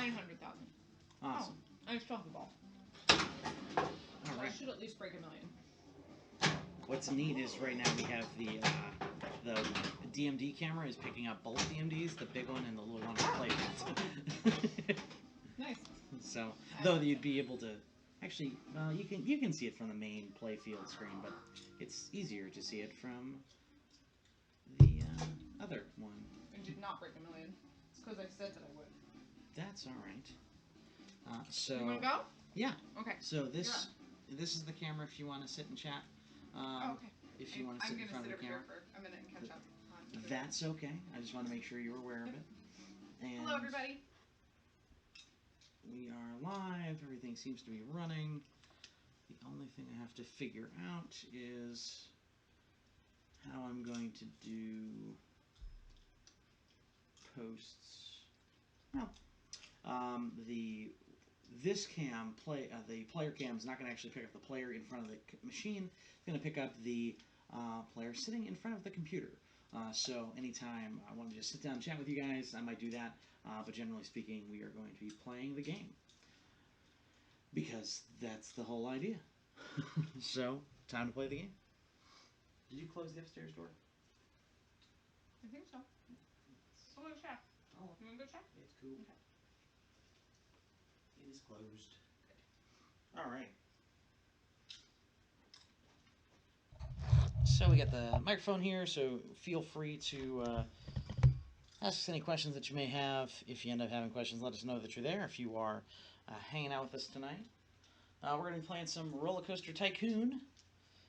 900,000. Awesome. Oh, I just dropped the ball. All right. I should at least break $1 million. What's neat is right now we have the DMD camera is picking up both DMDs, the big one and the little one to play with. Nice. So, though you'd be able to actually, you can see it from the main play field screen, but it's easier to see it from the other one. I did not break $1 million. It's because I said that I would. That's all right. So. You want to go? Yeah. Okay. So this is the camera if you want to sit and chat. Okay. If you want to sit in front of the camera. I'm going to sit over here for a minute and catch up. That's okay. I just want to make sure you're aware of it. And hello, everybody. We are live. Everything seems to be running. The only thing I have to figure out is how I'm going to do posts. Well, this cam the player cam is not going to actually pick up the player in front of the machine. It's going to pick up the player sitting in front of the computer. So anytime I want to just sit down and chat with you guys, I might do that. But generally speaking, we are going to be playing the game because that's the whole idea. So time to play the game. Did you close the upstairs door? I think so. I'll go check. Oh, you want to go check? It's cool. Okay. It is closed. All right. So we got the microphone here, so feel free to ask us any questions that you may have. If you end up having questions, let us know that you're there. If you are hanging out with us tonight, we're going to be playing some Roller Coaster Tycoon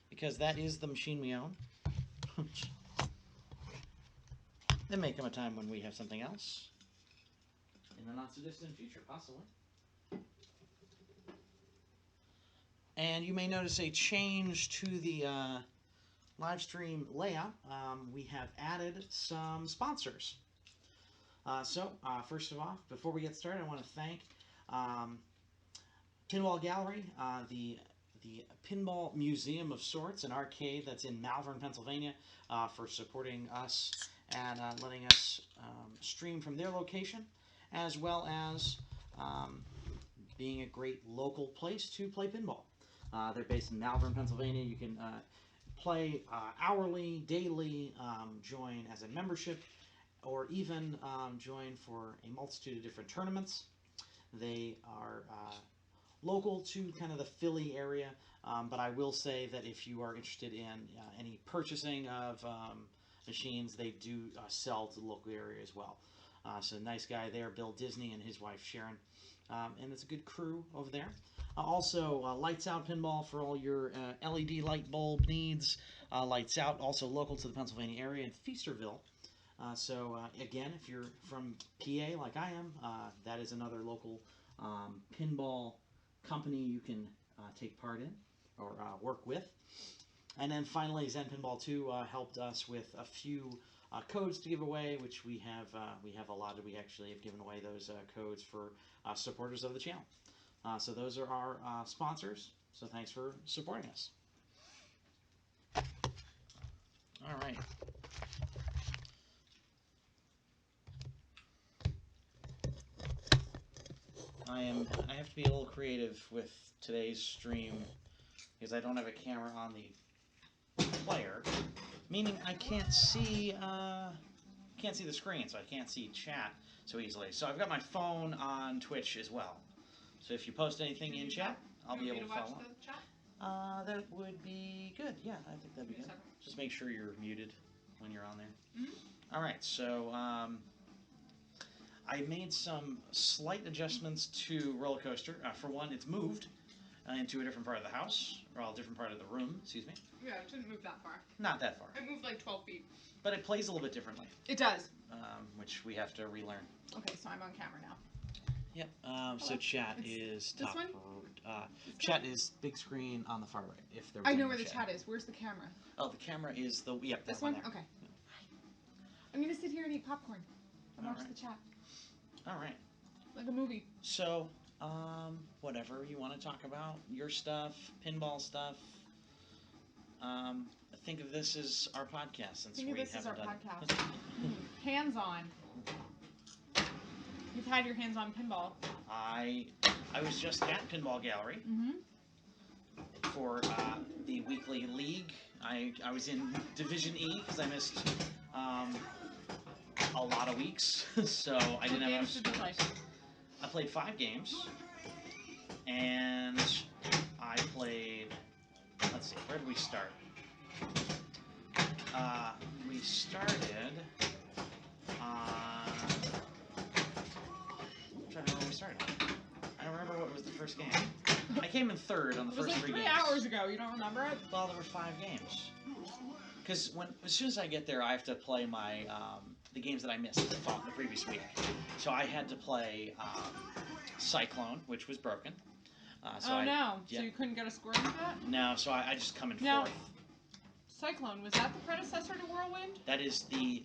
because that is the machine we own. There may come a time when we have something else in the not-so-distant future, possibly. And you may notice a change to the live stream layout. We have added some sponsors. So first of all, before we get started, I want to thank Pinball Gallery, the Pinball Museum of sorts, an arcade that's in Malvern, Pennsylvania, for supporting us and letting us stream from their location, as well as being a great local place to play pinball. They're based in Malvern, Pennsylvania. You can play hourly, daily, join as a membership, or even join for a multitude of different tournaments. They are local to kind of the Philly area, but I will say that if you are interested in any purchasing of machines, they do sell to the local area as well. So nice guy there, Bill Disney and his wife Sharon, and it's a good crew over there. Also, Lights Out Pinball for all your LED light bulb needs. Lights Out, also local to the Pennsylvania area in Feasterville. So again, if you're from PA like I am, that is another local pinball company you can take part in or work with. And then finally, Zen Pinball 2 helped us with a few codes to give away, which we have allotted. We actually have given away those codes for supporters of the channel. So those are our sponsors. So thanks for supporting us. All right. I have to be a little creative with today's stream because I don't have a camera on the player, meaning I can't see the screen, so I can't see chat so easily. So I've got my phone on Twitch as well. So if you post anything in chat, I'll be able to follow. The chat? That would be good. Yeah, I think that'd be good. Just make sure you're muted when you're on there. Mm-hmm. All right, so I made some slight adjustments to Roller Coaster. For one, it's moved into a different part of the house, or a different part of the room, excuse me. Yeah, it didn't move that far. Not that far. It moved like 12 feet. But it plays a little bit differently. It does. Which we have to relearn. Okay, so I'm on camera now. Yep. So chat is top. This one? Chat is big screen on the far right. If there. I know where the chat is. Where's the camera? Oh, the camera is the this one. There. Okay. I'm gonna sit here and eat popcorn and watch the chat. All right. Like a movie. So, whatever you want to talk about, your stuff, pinball stuff. Think of this as our podcast since we haven't done it. Hands on. You've had your hands on pinball. I was just at Pinball Gallery for the weekly league. I was in Division E because I missed a lot of weeks, so I didn't have enough scores. I played 5 games, and I played. Let's see, where did we start? We started on. I'm trying to remember where we started. I don't remember what was the first game. I came in 3rd on the first 3 games. It was like 3 hours ago. You don't remember it? Well, there were 5 games. Because as soon as I get there, I have to play my the games that I missed the previous week. So I had to play Cyclone, which was broken. So you couldn't get a score into that? No, so I just come in 4th. Cyclone, was that the predecessor to Whirlwind? That is the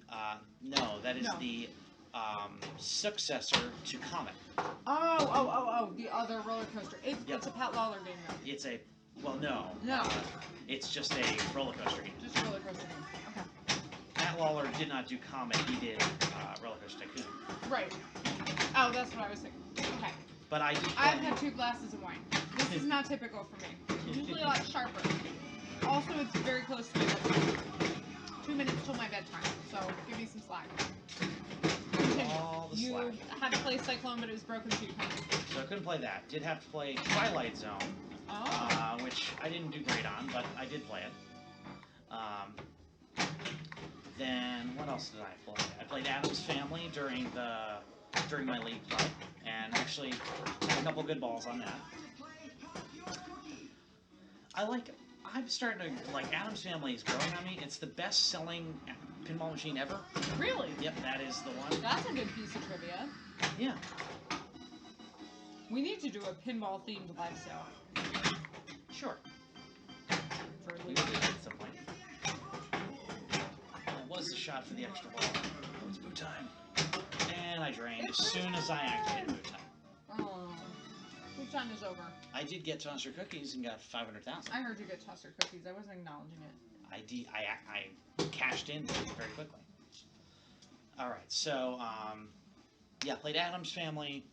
the successor to Comet. Oh, the other roller coaster. It's a Pat Lawler game, though. It's a, no. It's just a roller coaster game. Just a roller coaster game. Okay. Pat Lawler did not do Comet, he did Roller Coaster Tycoon. Right. Oh, that's what I was thinking. Okay. But I've had 2 glasses of wine. This is not typical for me. It's usually a lot sharper. Also, it's very close to my bedtime. 2 minutes till my bedtime, so give me some slack. All the slack. You had to play Cyclone, but it was broken, so you couldn't. So I couldn't play that. Did have to play Twilight Zone, which I didn't do great on, but I did play it. Then what else did I play? I played Addams Family during my league play, and actually had a couple good balls on that. I'm starting to like Addams Family is growing on me. It's the best-selling pinball machine ever. Really? Yep, that is the one. That's a good piece of trivia. Yeah. We need to do a pinball-themed live sale. Sure. We will do that at some point. That was a shot for the extra ball. Oh, it's boot time. And I drained as soon as I activated boot time. Oh. Boot time is over. I did get Toaster Cookies and got 500,000. I heard you get Toaster Cookies. I wasn't acknowledging it. I cashed in very quickly. All right, so played Addams Family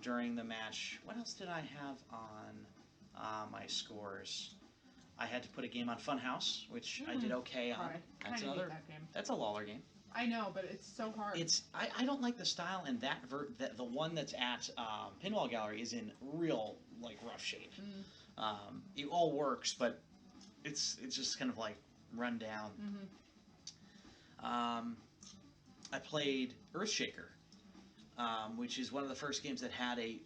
during the match. What else did I have on my scores? I had to put a game on Funhouse, which I did okay on. That's another. That game. That's a Lawler game. I know, but it's so hard. I don't like the style, and the one that's at Pinball Gallery is in real rough shape. It all works, but it's just kind of run down. I played Earthshaker, which is one of the first games that had a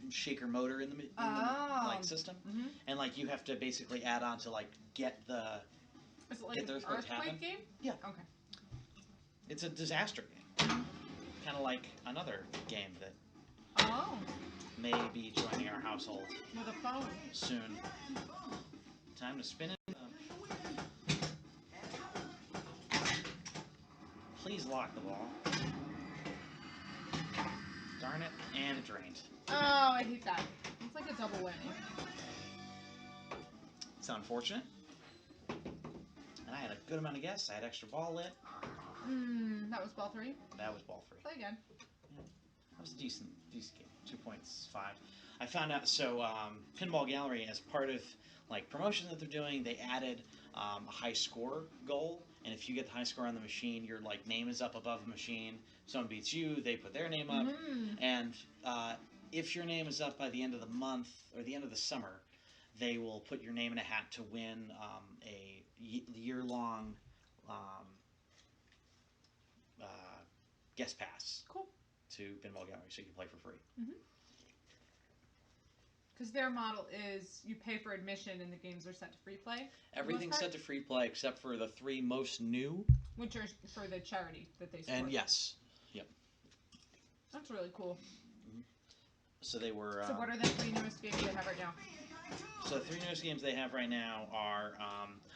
shaker motor in the system, and you have to basically add on to get the is it get the earthquake to happen. Game? Yeah. Okay. It's a disaster game, kind of like another game that may be joining our household with a phone soon. Time to spin it up. Please lock the ball. Darn it, and it drained. Oh, I hate that. It's like a double whammy. It's unfortunate. And I had a good amount of guests. I had extra ball lit. That was ball 3? That was ball 3. Play again. Yeah. That was a decent game. 2.5. I found out, so Pinball Gallery, as part of promotion that they're doing, they added a high score goal. And if you get the high score on the machine, your name is up above the machine. Someone beats you, they put their name up. And if your name is up by the end of the month or the end of the summer, they will put your name in a hat to win a year-long guest pass. Cool. To Pinball Gallery, so you can play for free. Because their model is you pay for admission and the games are set to free play. Everything's set to free play except for the 3 most new, which are for the charity that they support. And yes, yep. That's really cool. So they were. So what are the 3 newest games they have right now? So the 3 newest games they have right now are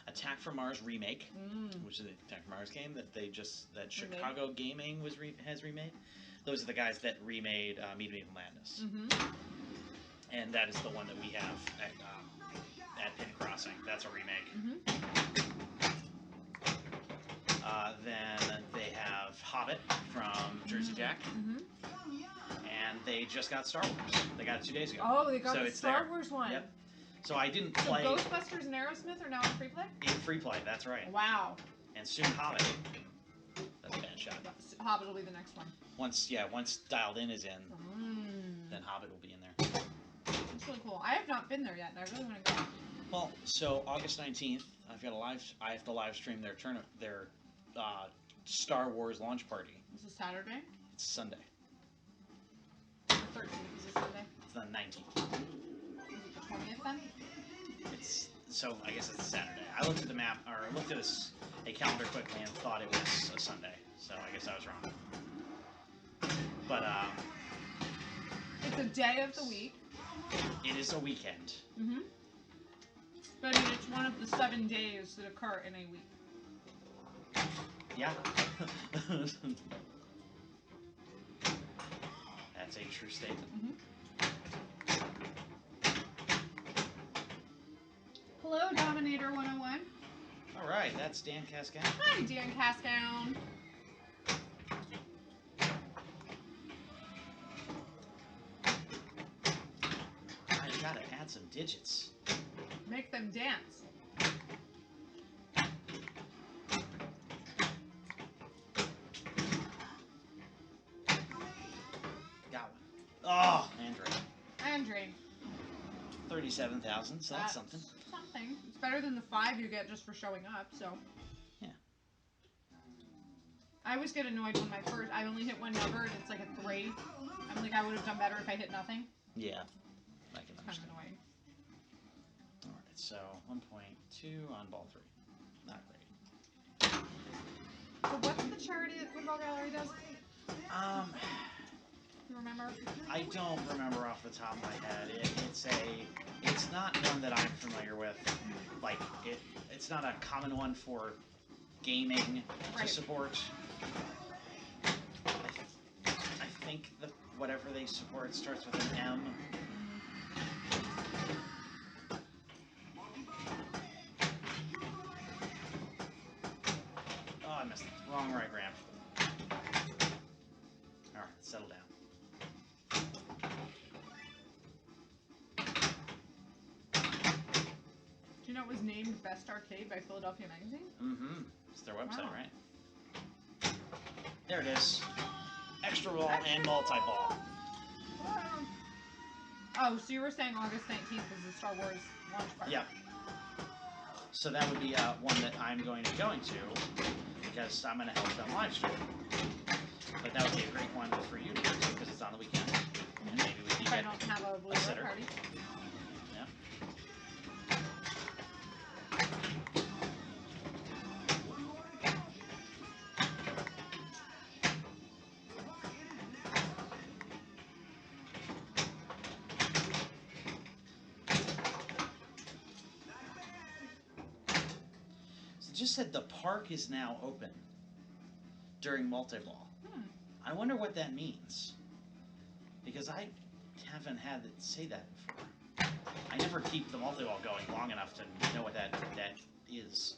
Attack from Mars Remake, which is the Attack from Mars game that Chicago Gaming has remade. Those are the guys that remade Meet Evil Madness. And that is the one that we have at Pin Crossing. That's a remake. Then they have Hobbit from Jersey Jack. and they just got Star Wars. They got it 2 days ago. Oh, they got So the it's Star there. Wars one. Yep. So I didn't So play Ghostbusters and Aerosmith are now in free play? in free play. That's right. Wow. And soon Hobbit. That's a bad shot. Hobbit will be the next one. Once Dialed In is in, then Hobbit will be in there. That's really cool. I have not been there yet, and I really want to go. Well, so August 19th, I have to live stream their Star Wars launch party. Is it Saturday? It's Sunday. The 13th is a Sunday. It's the 19th. Is it the 20th then? So I guess it's Saturday. I looked at the map, or I looked at a calendar quickly and thought it was a Sunday. So I guess I was wrong. But it's a day of the week. It is a weekend. Mm-hmm. But I mean, it's one of the 7 days that occur in a week. Yeah. That's a true statement. Mm-hmm. Hello, Dominator 101. All right, that's Dan Cascan. Hi, Dan Cascan. I gotta add some digits. Make them dance. Got one. Oh, Andre. Andre. 37,000, so that's something. Something. It's better than the 5 you get just for showing up, so. Yeah. I always get annoyed when I only hit one number and it's like a 3. I'm like, I would have done better if I hit nothing. Yeah. I can Kind of understand. annoying. Alright, so 1.2 on ball 3. Not great. So what's the charity that Pinball Gallery does? You remember? I don't remember off the top of my head. It's not one that I'm familiar with. Like it's not a common one for gaming to support. I think whatever they support starts with an M. Oh, I missed it. Wrong right ramp. Alright, settle down. Do you know it was named Best Arcade by Philadelphia Magazine? Mm-hmm. It's their website, Wow. right? There it is. Extra ball and multi-ball. Oh, so you were saying August 19th is the Star Wars launch party? Yep. So that would be one that I'm going to be going to because I'm going to help them live stream. But that would be a great one for you to go to because it's on the weekend. And maybe we can If I get don't have a blue sitter. party. Yeah. So it just said the park is now open during multi-ball. I wonder what that means. Because I haven't had it say that before. I never keep the multi-ball going long enough to know what that is.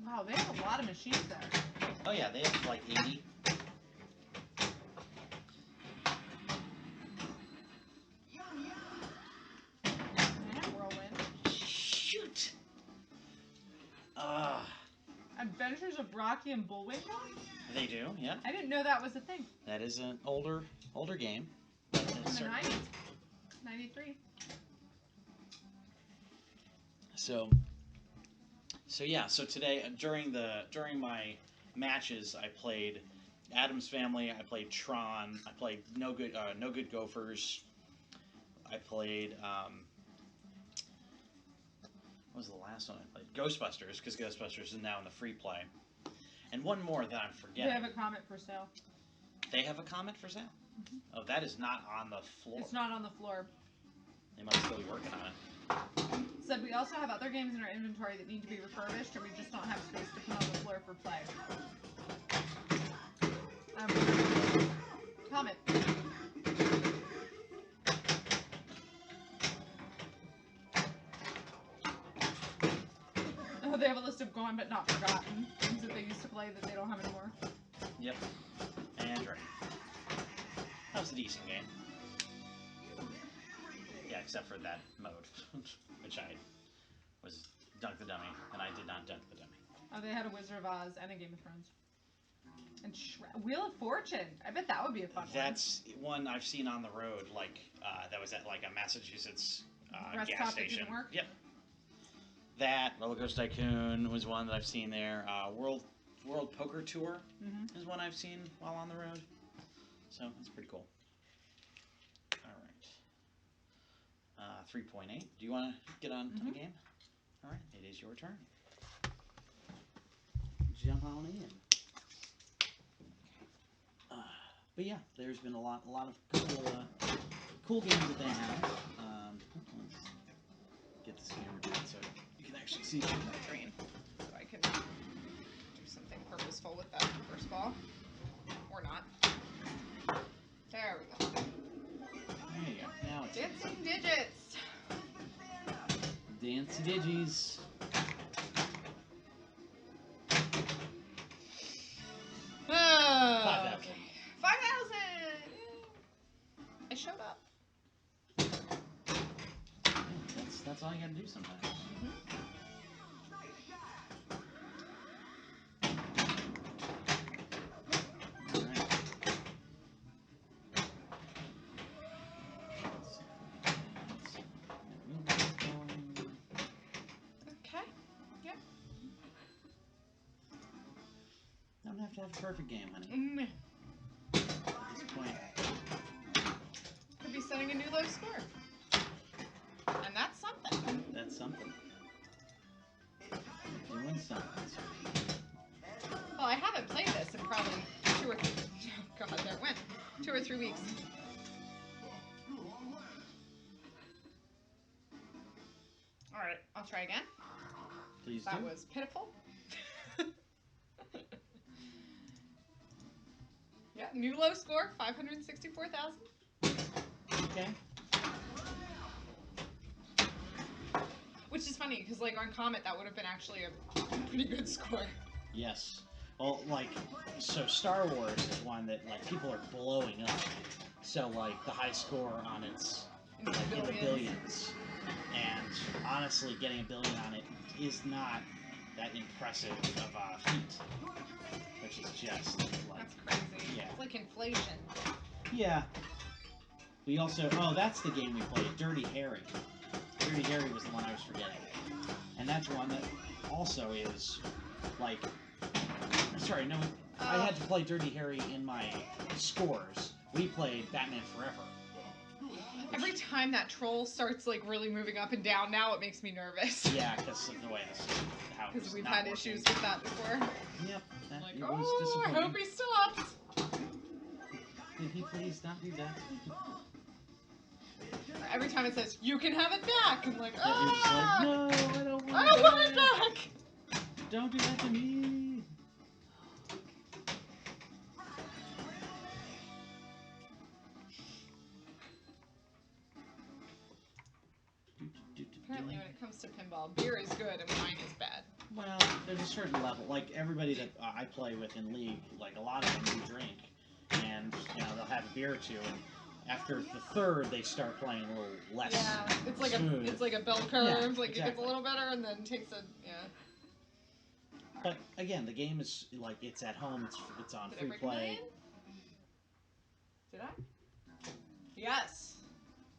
Wow, they have a lot of machines there. Oh yeah, they have like 80. And Whirlwind. Shoot! Adventures of Rocky and Bullwinkle? They do, yeah. I didn't know that was a thing. That is an older game. But In it's the certainly- 90s. 93. So yeah, so today during my matches I played Addams Family, I played Tron, I played No Good Gophers, I played what was the last one I played? Ghostbusters, because Ghostbusters is now in the free play. And one more that I'm forgetting. They have a comet for sale. They have a comment for sale? Mm-hmm. Oh, that is not on the floor. It's not on the floor. They must still be working on it. Said we also have other games in our inventory that need to be refurbished, and we just don't have space to put on the floor for play. Comet. they have a list of gone but not forgotten things that they used to play that they don't have anymore. Yep. And right. That was a decent game. Yeah, except for that mode, which I was Dunk the Dummy, and I did not Dunk the Dummy. Oh, they had a Wizard of Oz and a Game of Thrones. And Wheel of Fortune. I bet that would be a fun one. That's one I've seen on the road, like, that was at, like, a Massachusetts Rest gas stop station. That didn't work? Yep. That, Roller Coaster Tycoon was one that I've seen there. World Poker Tour is one I've seen while on the road. So, that's pretty cool. Alright. 3.8. Do you want to get on to the game? Alright, it is your turn. Jump on in. But yeah, there's been a lot of cool games that they have. Let's get this camera down so you can actually see the screen. So I can do something purposeful with that first ball. Or not. There we go. There you go. Now it's Dancing digits. Dance digis. Oh, 5,000. 5,000! I showed up. That's all you gotta do sometimes. Alright. Okay. Yep. Don't have to have a perfect game, honey. At this point. Could be setting a new low score. And that's something. That's something. Doing something. Well, I haven't played this in probably 2 or 3... Oh, God, there it went. 2 or 3 weeks. Alright, I'll try again. Please That do. was pitiful. Yeah, new low score, 564,000. Okay. Which is funny, because like on Comet, that would have been actually a pretty good score. Yes. Well, like, so Star Wars is one that, like, people are blowing up. So, like, the high score on it's, like, in the billions. And, honestly, getting a billion on it is not that impressive of a feat. Which is just, like... That's crazy. Yeah. It's like inflation. Yeah. We also... Oh, that's the game we played. Dirty Harry. Dirty Harry was the one I was forgetting. And that's one that also is, like... Sorry, no, I had to play Dirty Harry in my scores. We played Batman Forever. Every time that troll starts like really moving up and down now, it makes me nervous. Yeah, because of the way this, how it's Because we've not had working. issues with that before. Yep, that Like, it was oh, I disappointing. hope he stops. Did he please not do that? Every time it says, you can have it back, I'm like, Yeah, you're just like, ah! no, I don't want I don't want it back! Don't do that to me! Apparently when it comes to pinball, beer is good and wine is bad. Well, there's a certain level. Like, everybody that I play with in League, like, a lot of them do drink. And, you know, they'll have a beer or two, and after the third, they start playing a little less Yeah, it's like smooth. it's like a bell curve. Yeah, like exactly. It gets a little better and then takes a But again, the game is like it's at home. It's on Did I free break a play. million? Did I? Yes.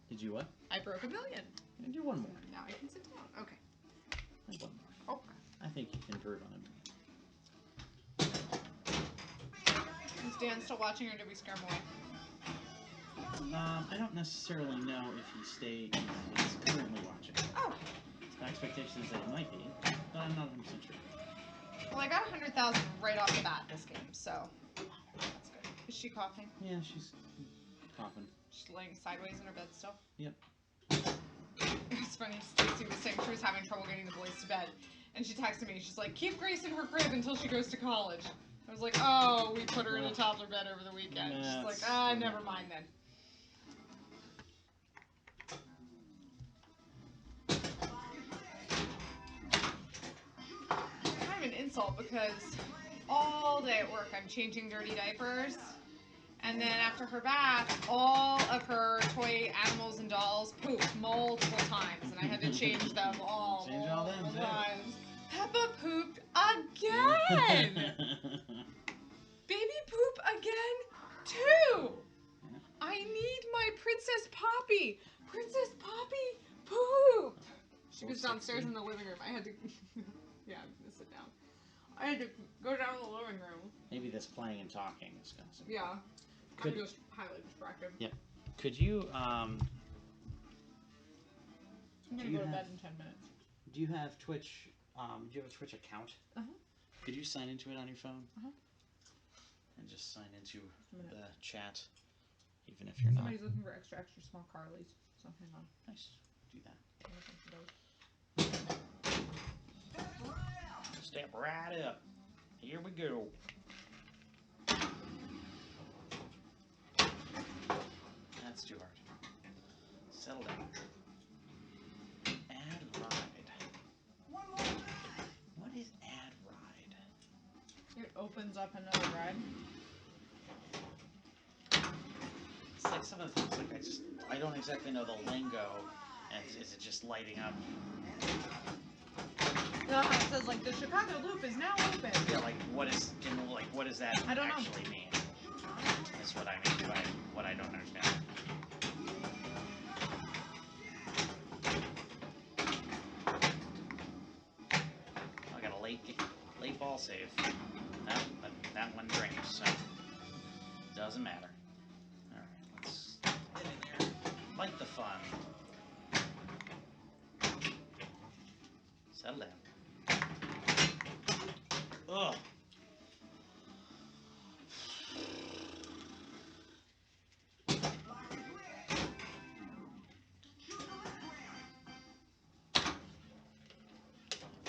Did you what? I broke a million. And do one more. Now I can sit down. Okay. And one more. Okay. I think you can improve on it. Is Dan still watching or did we scare him away? I don't necessarily know if he's currently watching. Oh. My expectation is that he might be, but I'm not 100% sure. Well, I got 100,000 right off the bat this game, so that's good. Is she coughing? Yeah, she's coughing. She's laying sideways in her bed still? Yep. It's funny, Stacy was saying she was having trouble getting the boys to bed, and she texted me, she's like, keep Grace in her crib until she goes to college. I was like, oh, we put her in a toddler bed over the weekend. She's like, never mind then. insult because all day at work I'm changing dirty diapers. And then after her bath, all of her toy animals and dolls pooped multiple times. And I had to change them all Change all them, multiple too. times. Peppa pooped again! Baby poop again, too! I need my Princess Poppy! Princess Poppy pooped! She was downstairs in the living room. I had to... yeah, I'm gonna sit down. I had to go down to the living room. Maybe this playing and talking is gonna. Yeah. Could, I'm just highly distracted. Yep. Could you I'm gonna go to bed in 10 minutes. Do you have Twitch? Do you have a Twitch account? Could you sign into it on your phone? And just sign into the chat, even if you're Somebody's looking for extra small Carlies. So hang on. Nice. Do that. Step right up. Here we go. That's too hard. Settle down. Add ride. What is add ride? It opens up another ride. It's like some of the things, like I don't exactly know the lingo. And is it just lighting up? It says like the Chicago Loop is now open. Yeah, like what does that I don't actually mean? That's what I mean by what I don't understand. I got a late ball save. That one drinks, so doesn't matter. All right, let's get in there. Like the fun. Settle down. Ugh.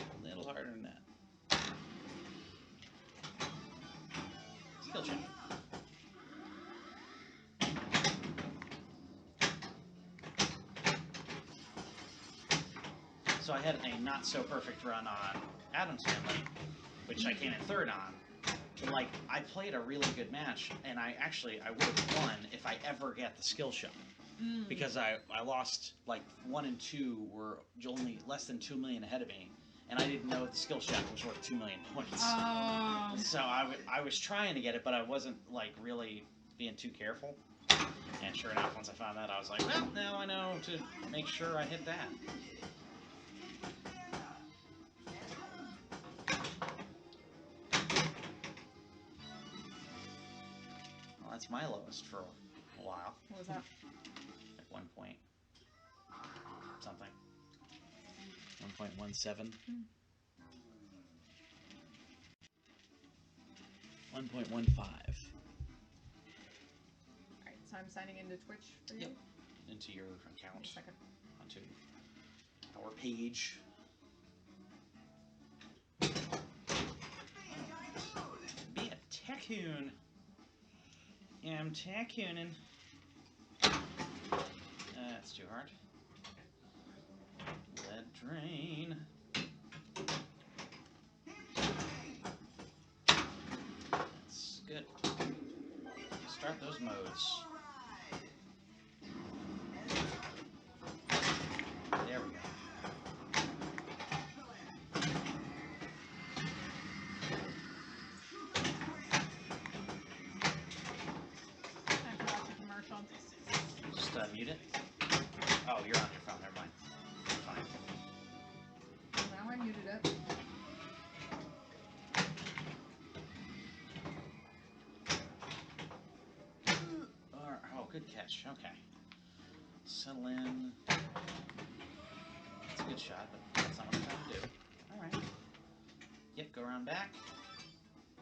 A little harder than that. Skill check. So I had a not so perfect run on Adam's Family, which I came in third on. Like, I played a really good match, and I would have won if I ever get the skill shot. Because I lost, like, 1 and 2 were only less than 2 million ahead of me, and I didn't know the skill shot was worth 2 million points. So I was trying to get it, but I wasn't, like, really being too careful. And sure enough, once I found that, I was like, well, now I know to make sure I hit that. Well, that's my lowest for a while. What was that? At 1 point something. 1.17. 1.15. Alright, so I'm signing into Twitch for you? Yep. Into your account. Wait a second. Onto our page. Be a Tycoon. Yeah, I'm Tycooning. That's too hard. Lead drain. That's good. Start those modes. There we go. Time to watch a commercial. Just mute it. Oh, you're on your phone. Never mind. Fine. Well, now I muted it. Oh, good catch. Okay. Settle in. That's a good shot, but that's not what I'm trying to do. Alright. Yep, go around back.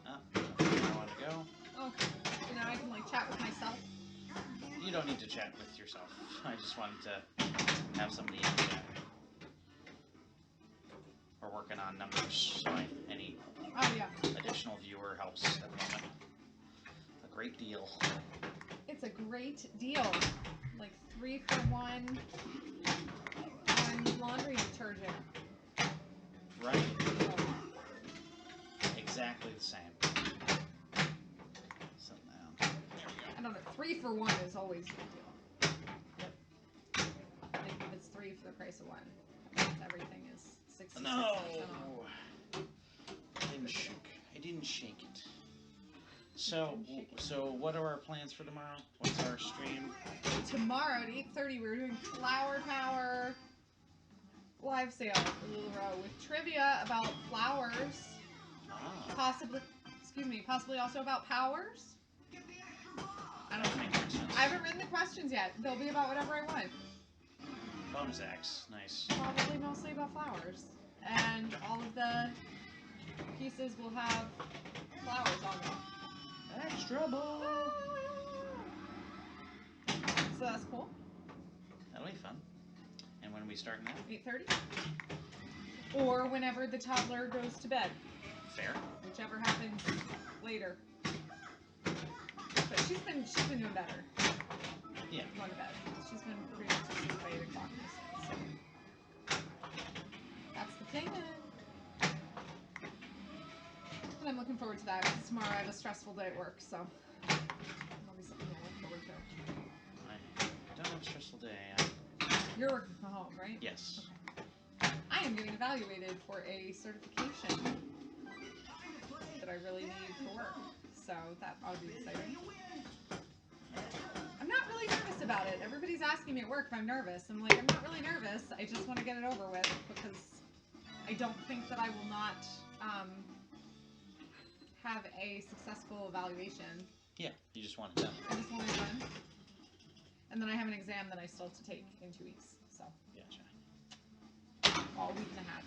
Up. Where I want to go. Okay. So now I can like chat with myself. You don't need to chat with yourself. I just wanted to have somebody in chat. We're working on numbers, so any additional viewer helps at the moment. A great deal. It's a great deal. Like 3 for 1 on laundry detergent. Right. exactly the same. Settle down. There we go. I don't know. 3 for 1 is always a good deal. Yep. Like if it's 3 for the price of 1, that means everything is 66% No! off. I didn't shake it. So what are our plans for tomorrow? What's our stream? Tomorrow at 8:30, we're doing Flower Power live sale for LuLaRoe with trivia about flowers. Ah. Possibly also about powers. I don't know. I haven't written the questions yet. They'll be about whatever I want. Bonus X, nice. Probably mostly about flowers. And all of the pieces will have flowers on them. Extra ball. So that's cool. That'll be fun. And when are we starting that? 8:30. Or whenever the toddler goes to bed. Fair. Whichever happens later. But she's been doing better. Yeah. Going to bed. She's been pretty much asleep by 8 o'clock mostly. So that's the thing. And I'm looking forward to that because tomorrow I have a stressful day at work, so that'll be something I look forward to. I don't have a stressful day. You're working from home, right? Yes. Okay. I am getting evaluated for a certification that I really need for work, so that ought to be exciting. I'm not really nervous about it. Everybody's asking me at work if I'm nervous. I'm like, I'm not really nervous. I just want to get it over with because I don't think that I will not have a successful evaluation. Yeah, you just want it done. I just want it done. And then I have an exam that I still have to take in 2 weeks. So. Gotcha. All week and a half.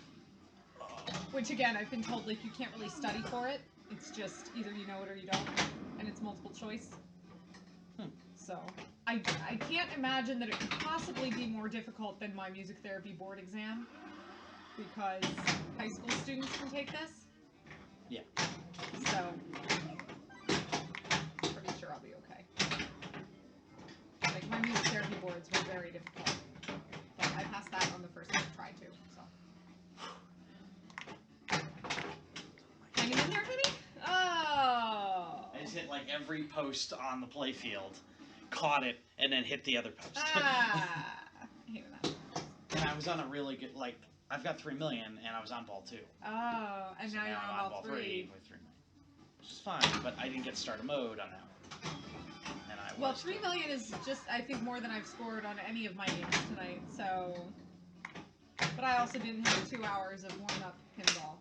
Which again, I've been told like you can't really study for it. It's just either you know it or you don't, and it's multiple choice. So I can't imagine that it could possibly be more difficult than my music therapy board exam because high school students can take this. Yeah. So pretty sure I'll be okay. Like my music therapy boards were very difficult, but I passed that on the first one I tried to. So. Hanging in there, Kenny? Oh. I just hit like every post on the playfield, caught it, and then hit the other post. Ah. I hate that. And I was on a really good, like, I've got 3 million, and I was on ball 2. Oh, and So now you're I'm on ball 3. with 3 million. Which is fine, but I didn't get starter mode on that one. And Well, 3 million is just, I think, more than I've scored on any of my games tonight, so. But I also didn't have 2 hours of warm-up pinball.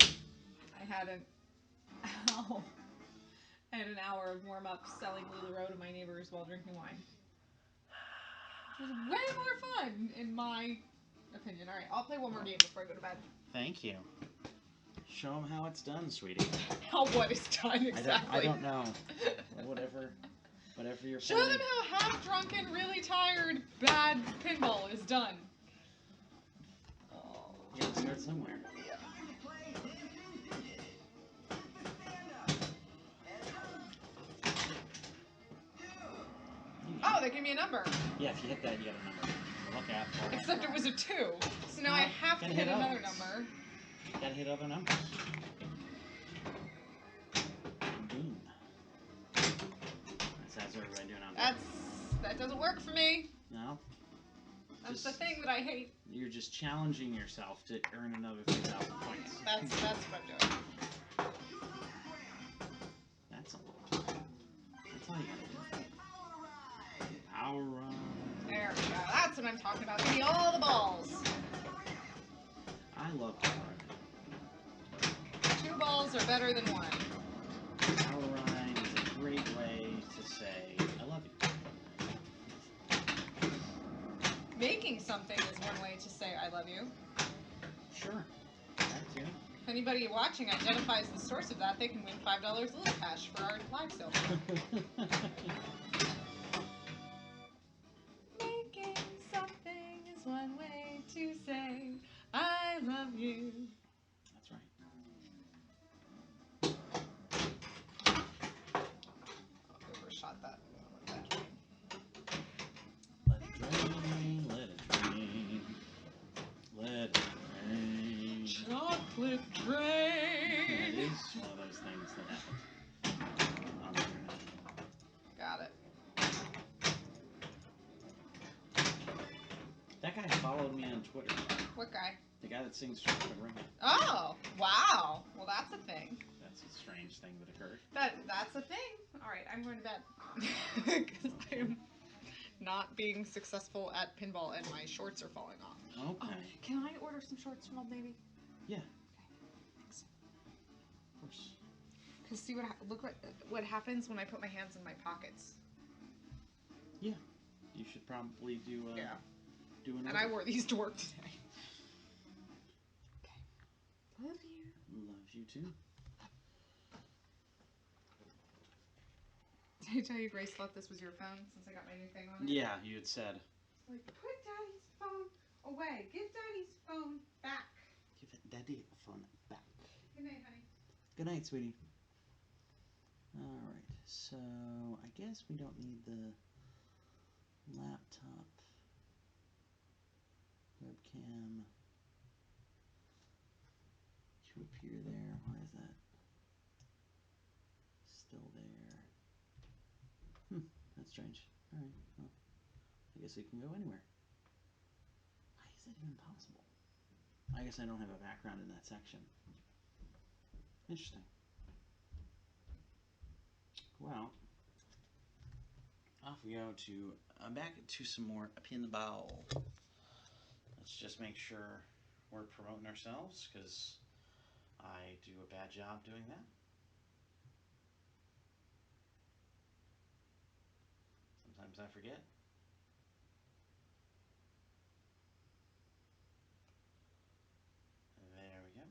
I had an hour of warm-up selling LuLaRoe to my neighbors while drinking wine. Which was way more fun, in my opinion. Alright, I'll play one more game before I go to bed. Thank you. Show them how it's done, sweetie. How what is done, exactly. I don't know. Whatever you're Show them how half-drunken, really tired, bad pinball is done. Oh, you gotta start somewhere. Yeah. Oh, they gave me a number. Yeah, if you hit that, you get a number. Look out for it. Except it was a 2. So now I have to hit another number. Gotta hit other numbers. Boom. That's everybody doing out there. That doesn't work for me. No? That's the thing that I hate. You're just challenging yourself to earn another 3,000 points. That's what I'm doing. That's a lot. That's all you gotta do. Power run. There we go. That's what I'm talking about. Give me all the balls. I love power run. 2 balls are better than 1. Power run is a great way to say, I love you. Making something is one way to say I love you. Sure. That too. If anybody watching identifies the source of that, they can win $5 Lily Cash for our live sale. Making something is one way to say I love you. That's right. Overshot that. Let it drain, let it drain, let it drain. Chocolate drain. Let it that happened on the internet. Got it. That guy followed me on Twitter. What guy? The guy that sings Short and Ring. Oh, wow. Well, that's a thing. That's a strange thing that occurred. That's a thing. All right, I'm going to bed because I am not being successful at pinball and my shorts are falling off. Okay. Oh, can I order some shorts from Old Navy? Yeah. Okay. Thanks. Of course. Because see what happens when I put my hands in my pockets. Yeah. You should probably do do an. And I wore these to work today. Okay. Love you. Love you too. Did I tell you Grace thought this was your phone since I got my new thing on it? Yeah, you had said. Like, put Daddy's phone away. Give Daddy's phone back. Give Daddy a phone back. Good night, honey. Good night, sweetie. Alright, so I guess we don't need the laptop webcam to appear there. Why is that still there? That's strange. Alright, well, I guess it can go anywhere. Why is that even possible? I guess I don't have a background in that section. Interesting. Well, off we go to back to some more pinball. Let's just make sure we're promoting ourselves because I do a bad job doing that. Sometimes I forget. There we go.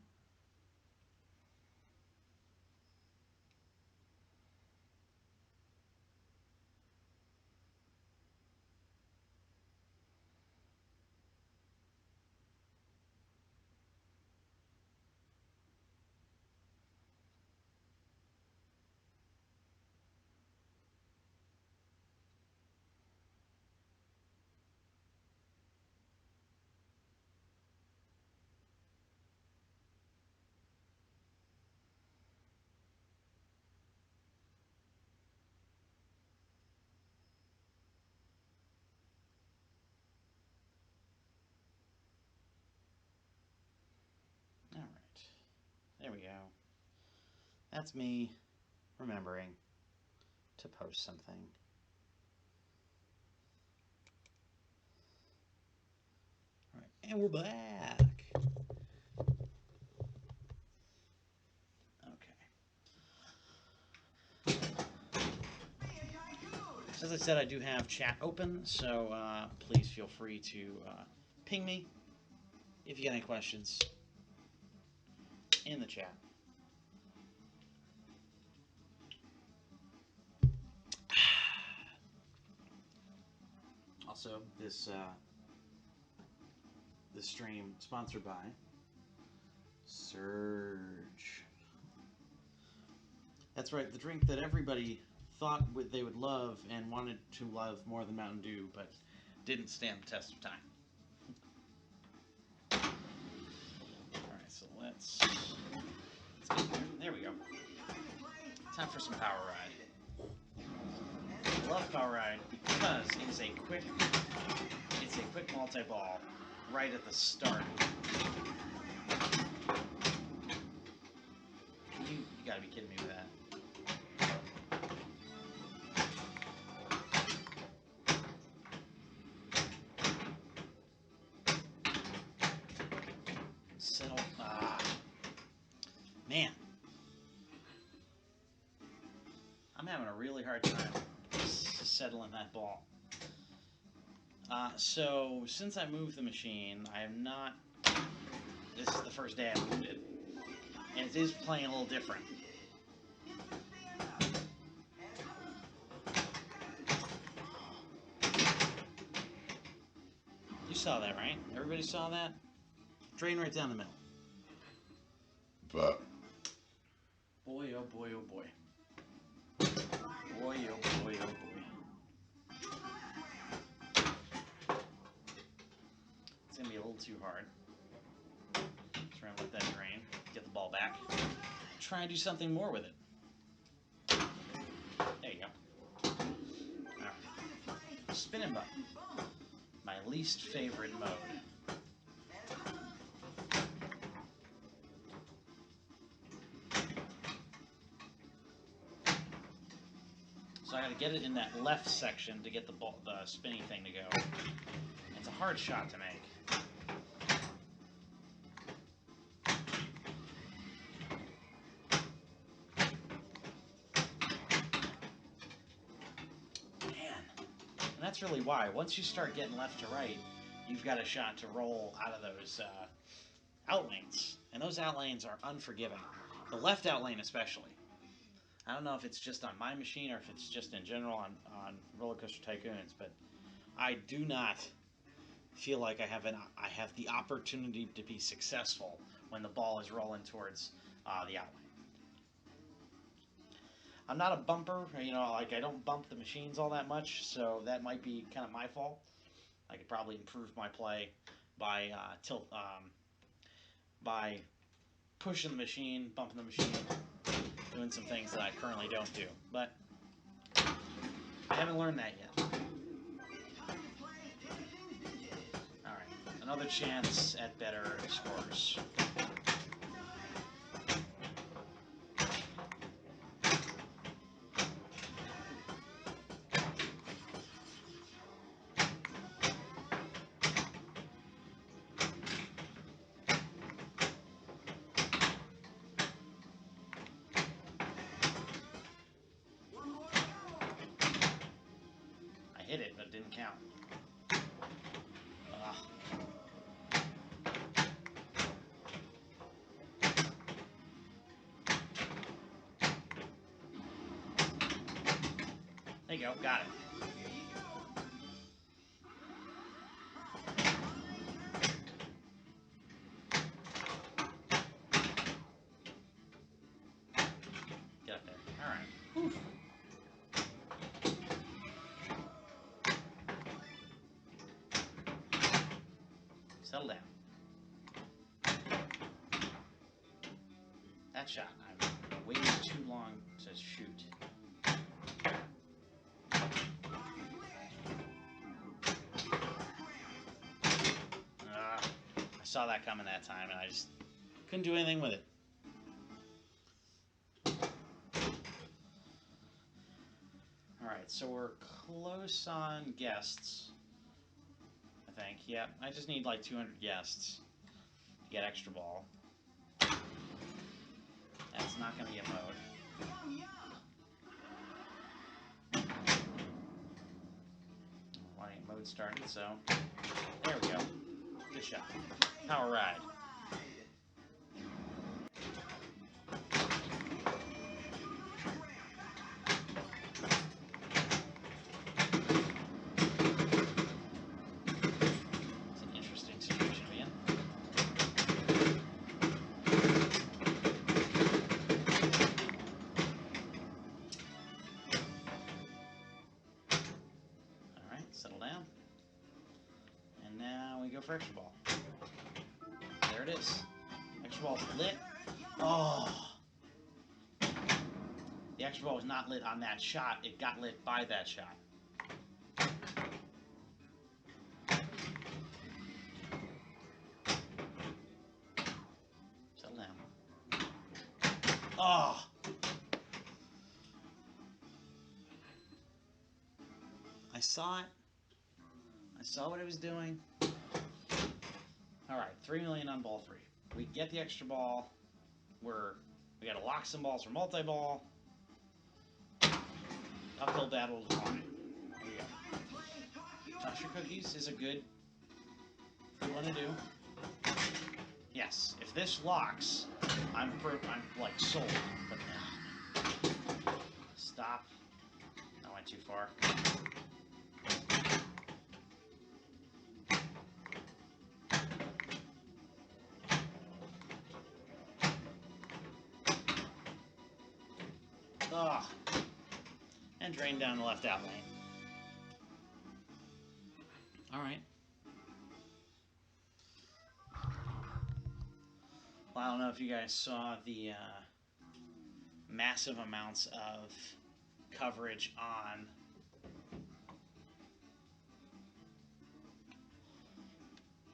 All right. There we go. That's me remembering to post something. All right, and we're back. Okay. As I said, I do have chat open, so please feel free to ping me if you got any questions in the chat. Also, this stream sponsored by Surge. That's right, the drink that everybody thought they would love and wanted to love more than Mountain Dew, but didn't stand the test of time. Alright, so let's get there. There we go. Time for some Power Ride. I love Power Ride because it's a quick multi-ball right at the start. You gotta be kidding me with that. Settle. Man. I'm having a really hard time settling that ball. So, since I moved the machine, I have not... This is the first day I moved it. And it is playing a little different. You saw that, right? Everybody saw that? Drain right down the middle. But boy, oh boy, oh boy. Boy, oh boy, oh boy. It's going to be a little too hard. Just try and let that drain. Get the ball back. Try and do something more with it. you go. Alright. Spinning button. My least favorite mode. So I gotta get it in that left section to get the spinny thing to go. It's a hard shot to make. That's really why. Once you start getting left to right, you've got a shot to roll out of those out lanes. And those out lanes are unforgiving. The left out lane especially. I don't know if it's just on my machine or if it's just in general on Roller Coaster Tycoons, but I do not feel like I have the opportunity to be successful when the ball is rolling towards the out lane. I'm not a bumper, like I don't bump the machines all that much, so that might be kind of my fault. I could probably improve my play by by pushing the machine, bumping the machine, doing some things that I currently don't do. But I haven't learned that yet. All right, another chance at better scores. Hit it, but it didn't count. There you go, got it. Get up there. All right. Whew. Settle down. That shot, I've waited too long to shoot. I saw that coming that time, and I just couldn't do anything with it. Alright, so we're close on guests, I think. Yeah, I just need like 200 guests to get extra ball. That's not going to be a mode. Wanting a mode started, so there we go. Good shot. Power ride. It's an interesting situation to be in. Alright, settle down. And now we go for extra ball. There it is. Extra ball's lit. Oh! The extra ball was not lit on that shot. It got lit by that shot. Settle down. Oh! I saw it. I saw what it was doing. Alright, 3 million on ball 3. We get the extra ball. We gotta lock some balls for multi-ball. Uphill battle to climb. Here we go. Toss your cookies is a good one to do. Yes, if this locks, I'm like sold. But stop. I went too far. Ugh. And drain down the left out lane. Alright. Well, I don't know if you guys saw the massive amounts of coverage on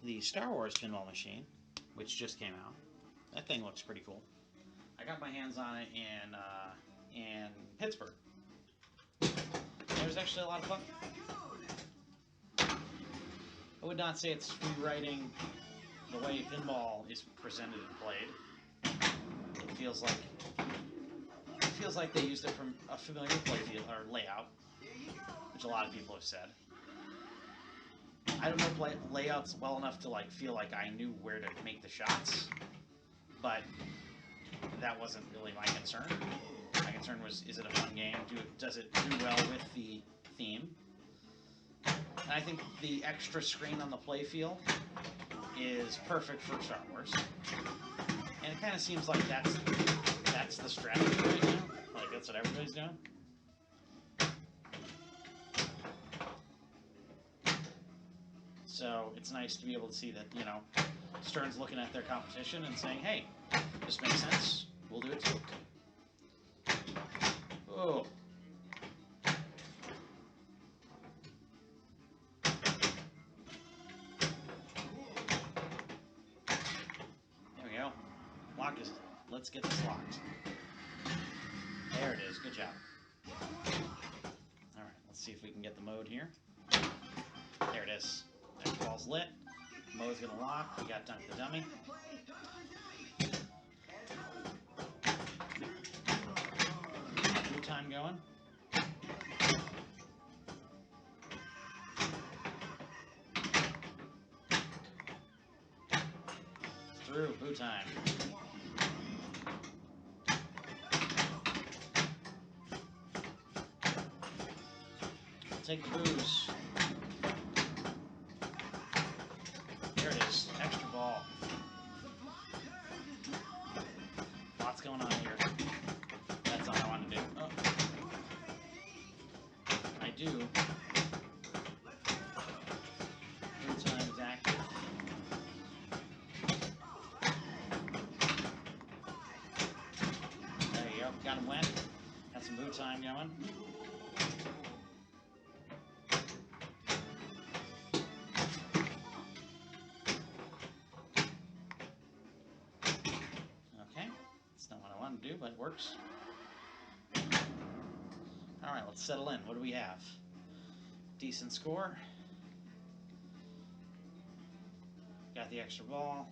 the Star Wars pinball machine, which just came out. That thing looks pretty cool. I got my hands on it in Pittsburgh. It was actually a lot of fun. I would not say it's rewriting the way pinball is presented and played. It feels like they used it from a familiar playfield or layout, which a lot of people have said. I don't know layouts well enough to feel like I knew where to make the shots, but that wasn't really my concern. My concern was, is it a fun game? Does it do well with the theme? And I think the extra screen on the playfield is perfect for Star Wars. And it kind of seems like that's the strategy right now. Like, that's what everybody's doing. So it's nice to be able to see that, Stern's looking at their competition and saying, hey, this makes sense. We'll do it too. Oh. There we go. Let's get this locked. There it is. Good job. All right, let's see if we can get the mode here. There it is. That ball's lit. Mode's gonna lock. We got Dunk the Dummy. Blue time going. Through. Boo time. Take the booze. There it is. Extra ball. Lots going on here. That's all I want to do. Oh. I do. Blue time is active. There you go. Got him wet. Got some blue time going. But it works. All right, let's settle in. What do we have? Decent score. Got the extra ball.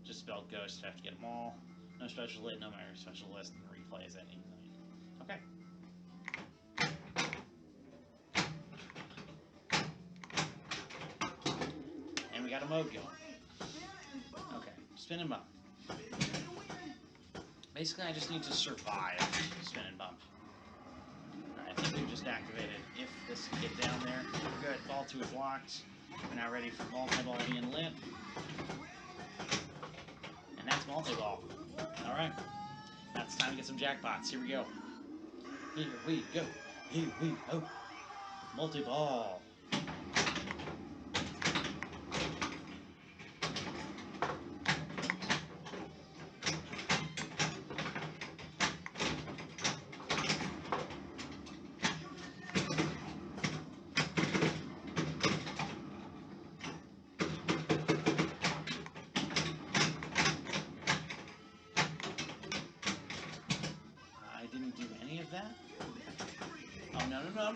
Just spelled ghost. Have to get them all. No special lit, no memory special list, and replays at 8 million. Okay. And we got a mode going. Okay, spin and bump. Basically, I just need to survive spin and bump. Alright, I think we've just activated. If this can get down there, we're good. Ball 2 is locked. We're now ready for multi-ball being lit. And that's multi-ball. Alright. Now it's time to get some jackpots. Here we go. Here we go. Here we go. Multi-ball.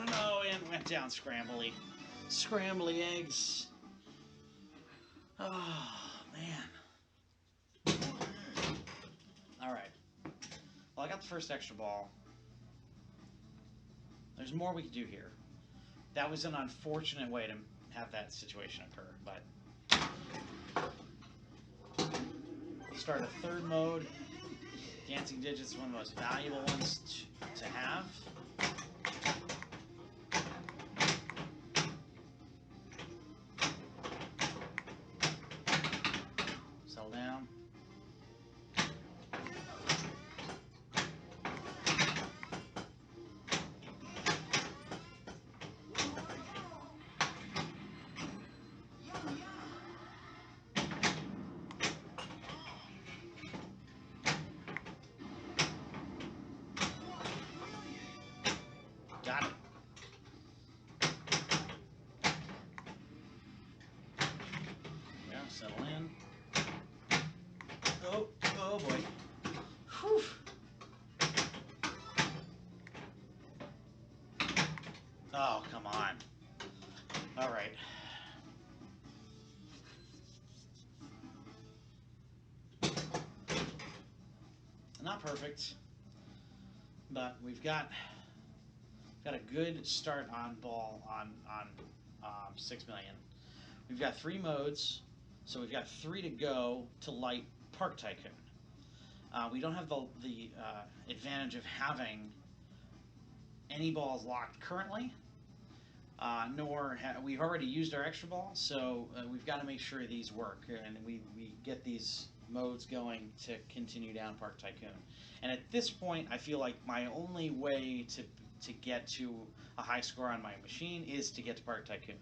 No, and went down scrambly. Scrambly eggs. Oh, man. Alright. Well, I got the first extra ball. There's more we could do here. That was an unfortunate way to have that situation occur, but we'll start a third mode. Dancing digits is one of the most valuable ones to have. Settle down. Oh boy. Whew. Oh, come on. All right. Not perfect, but we've got a good start on ball on 6 million. We've got 3 modes, so we've got 3 to go to light Park Tycoon. We don't have the advantage of having any balls locked currently, nor we've already used our extra ball, so we've got to make sure these work, and we get these modes going to continue down Park Tycoon. And at this point, I feel like my only way to get to a high score on my machine is to get to Park Tycoon.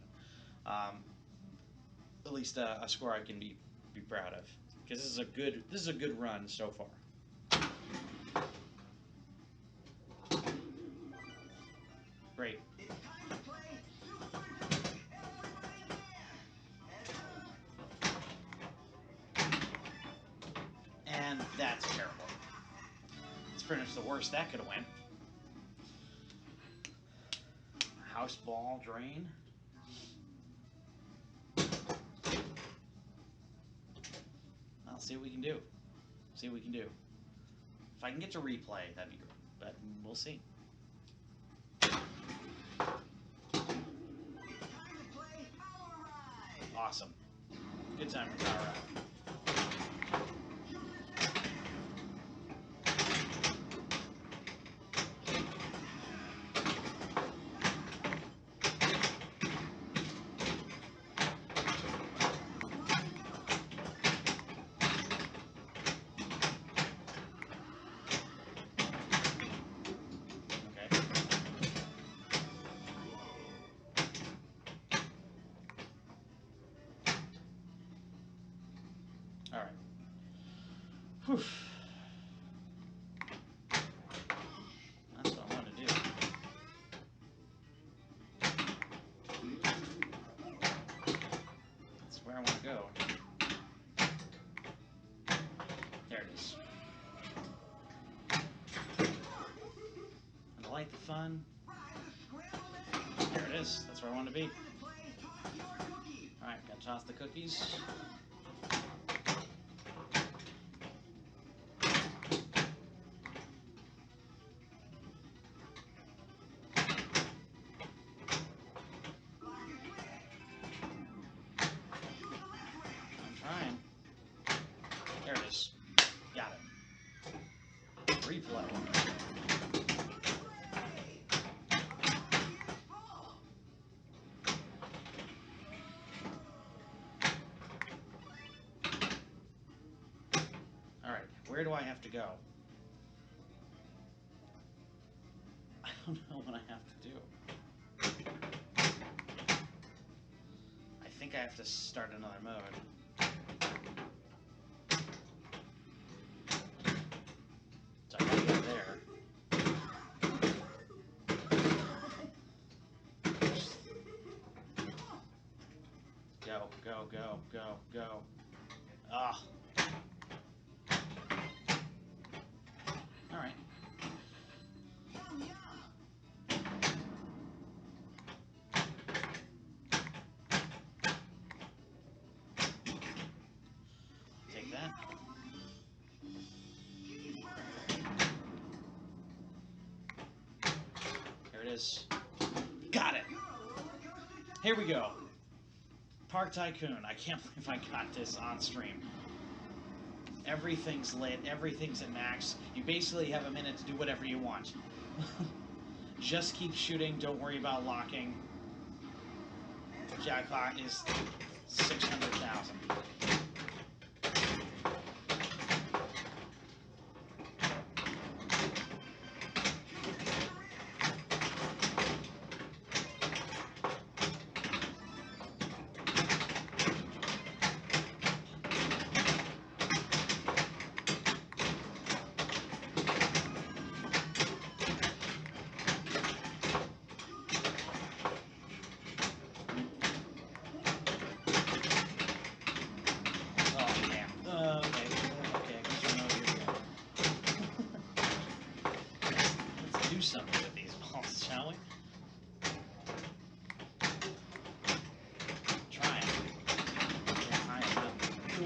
At least a score I can be proud of, because this is a good run so far. Great. And that's terrible. It's pretty much the worst that could have went. House ball drain. I'll see what we can do. See what we can do. If I can get to replay, that'd be great. But we'll see. Awesome. Good time for Power Ride. All right. Whew. That's what I wanted to do. That's where I want to go. There it is. And to light the fun. There it is. That's where I want to be. All right, gotta toss the cookies. There it is. Got it. Replay. Alright, where do I have to go? I don't know what I have to do. I think I have to start another mode. So I gotta go there. Go, go, go, go, go. Ah. Alright. Take that. There it is. Got it. Here we go. Park Tycoon. I can't believe I got this on stream. Everything's lit. Everything's at max. You basically have a minute to do whatever you want. Just keep shooting. Don't worry about locking. Jackpot is 600,000.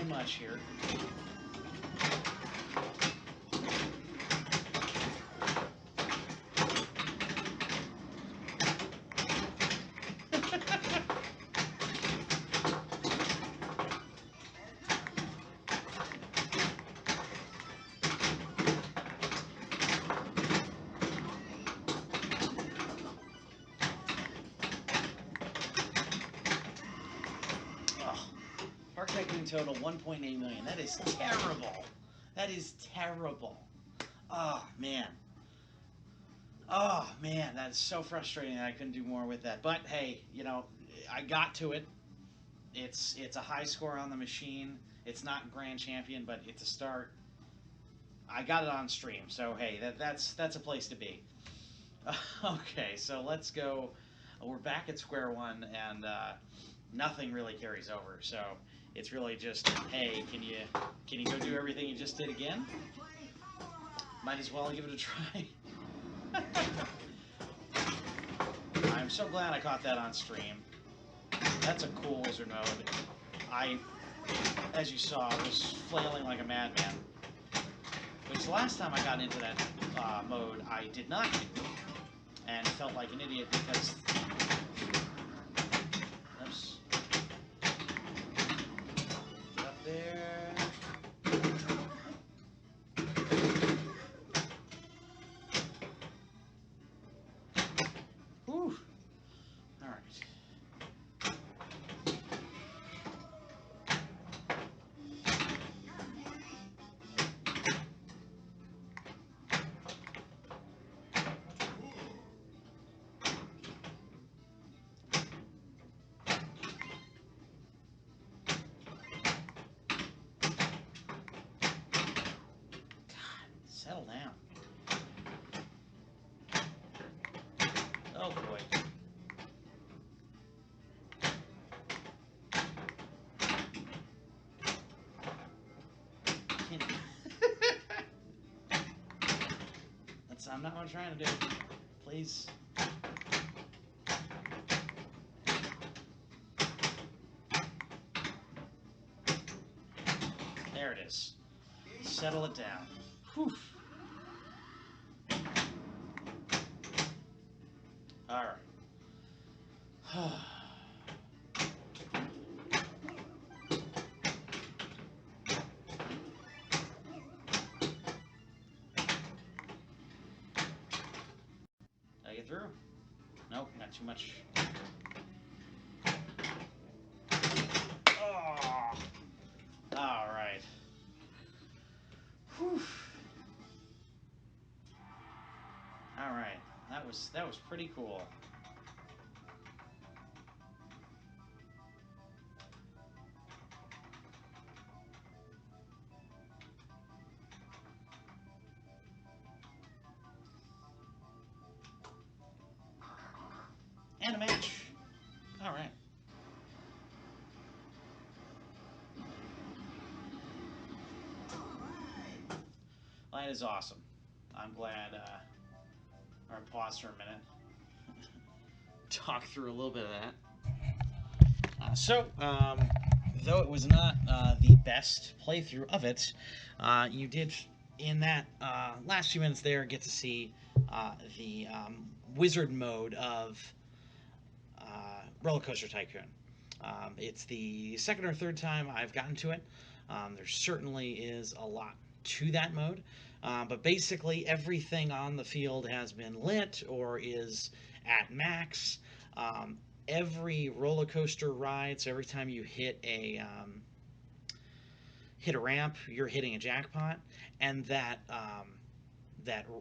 much here. Park Tycoon total 1.8 million. That is terrible. That is terrible. Oh man. Oh man, that is so frustrating that I couldn't do more with that. But hey, you know, I got to it. It's a high score on the machine. It's not grand champion, but it's a start. I got it on stream, so hey, that's a place to be. Okay, so let's go. We're back at square one, and nothing really carries over. So it's really just, hey, can you go do everything you just did again? Might as well give it a try. I'm so glad I caught that on stream. That's a cool wizard mode. As you saw, was flailing like a madman. Which the last time I got into that mode, I did not do, and felt like an idiot because. Oops. Get up there. Whew. All right. Settle down. Oh boy. I'm not what I'm trying to do. Please. There it is. Settle it down. Whew. All right. Did I get through? Nope, not too much. Oh. All right. Whew. All right. That was pretty cool. And a match. All right. Well, that is awesome. I'm glad. All right, pause for a minute. Talk through a little bit of that. Though it was not the best playthrough of it, you did, in that last few minutes there, get to see the wizard mode of Roller Coaster Tycoon. It's the second or third time I've gotten to it. There certainly is a lot to that mode, but basically everything on the field has been lit or is at max. Every roller coaster ride, so every time you hit a ramp, you're hitting a jackpot, and that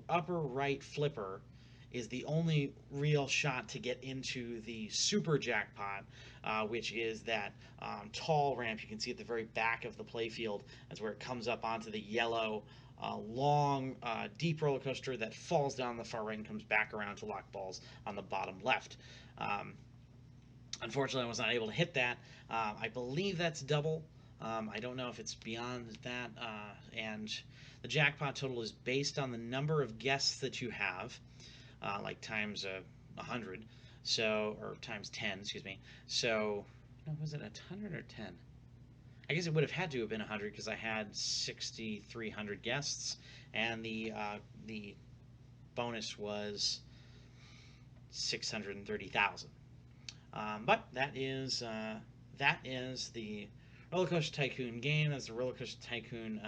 upper right flipper is the only real shot to get into the super jackpot, which is that tall ramp you can see at the very back of the playfield. That's where it comes up onto the yellow, long, deep roller coaster that falls down the far right and comes back around to lock balls on the bottom left. Unfortunately, I was not able to hit that. I believe that's double. I don't know if it's beyond that. And the jackpot total is based on the number of guests that you have, like times 100, so, or times 10, excuse me. So, no, was it 100 or 10? I guess it would have had to have been 100 because I had 6,300 guests, and the bonus was 630,000. But that is the Roller Coaster Tycoon game. That's the Roller Coaster Tycoon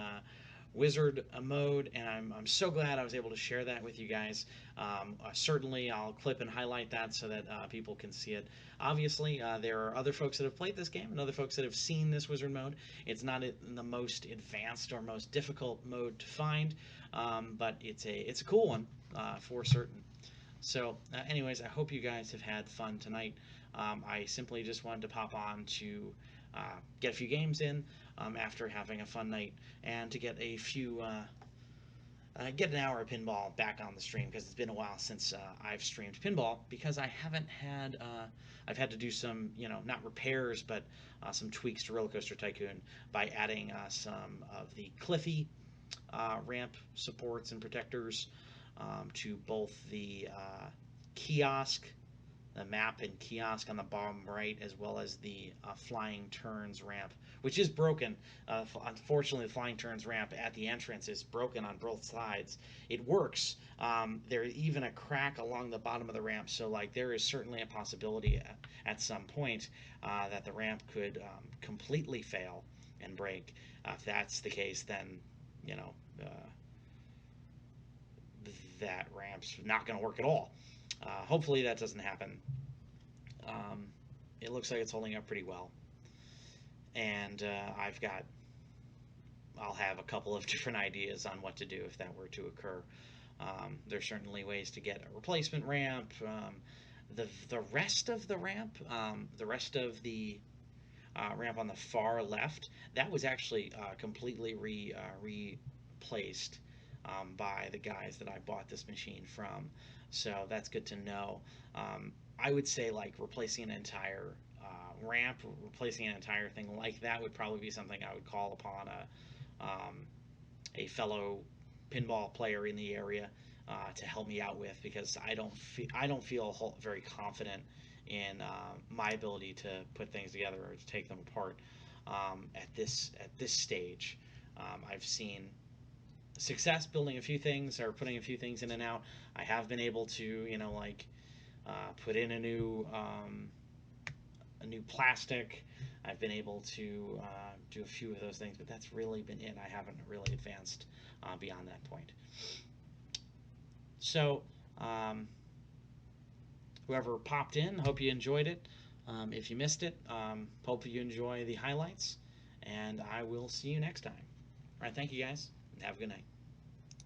Wizard mode, and I'm so glad I was able to share that with you guys. Certainly, I'll clip and highlight that so that people can see it. Obviously, there are other folks that have played this game and other folks that have seen this Wizard mode. It's not the most advanced or most difficult mode to find, but it's a cool one for certain. So, anyways, I hope you guys have had fun tonight. I simply just wanted to pop on to get a few games in after having a fun night, and to get a few get an hour of pinball back on the stream, because it's been a while since I've streamed pinball, because I haven't had I've had to do some, not repairs, but some tweaks to Roller Coaster Tycoon by adding some of the Cliffy ramp supports and protectors to both the kiosk, the map and kiosk on the bottom right, as well as the flying turns ramp, which is broken. Unfortunately, the flying turns ramp at the entrance is broken on both sides. It works. There's even a crack along the bottom of the ramp, so like there is certainly a possibility at some point that the ramp could completely fail and break. If that's the case, then that ramp's not going to work at all. Hopefully that doesn't happen. It looks like it's holding up pretty well, and I'll have a couple of different ideas on what to do if that were to occur. There's certainly ways to get a replacement ramp. The rest of the ramp, the rest of the ramp on the far left, that was actually completely replaced by the guys that I bought this machine from. So that's good to know. I would say like replacing an entire ramp, replacing an entire thing like that would probably be something I would call upon a fellow pinball player in the area to help me out with, because I don't feel very confident in my ability to put things together or to take them apart at this stage. I've seen success building a few things or putting a few things in and out. I have been able to put in a new plastic. I've been able to do a few of those things, but that's really been it. I haven't really advanced beyond that point. So whoever popped in, hope you enjoyed it. If you missed it, hope you enjoy the highlights, and I will see you next time. All right, thank you guys, and have a good night.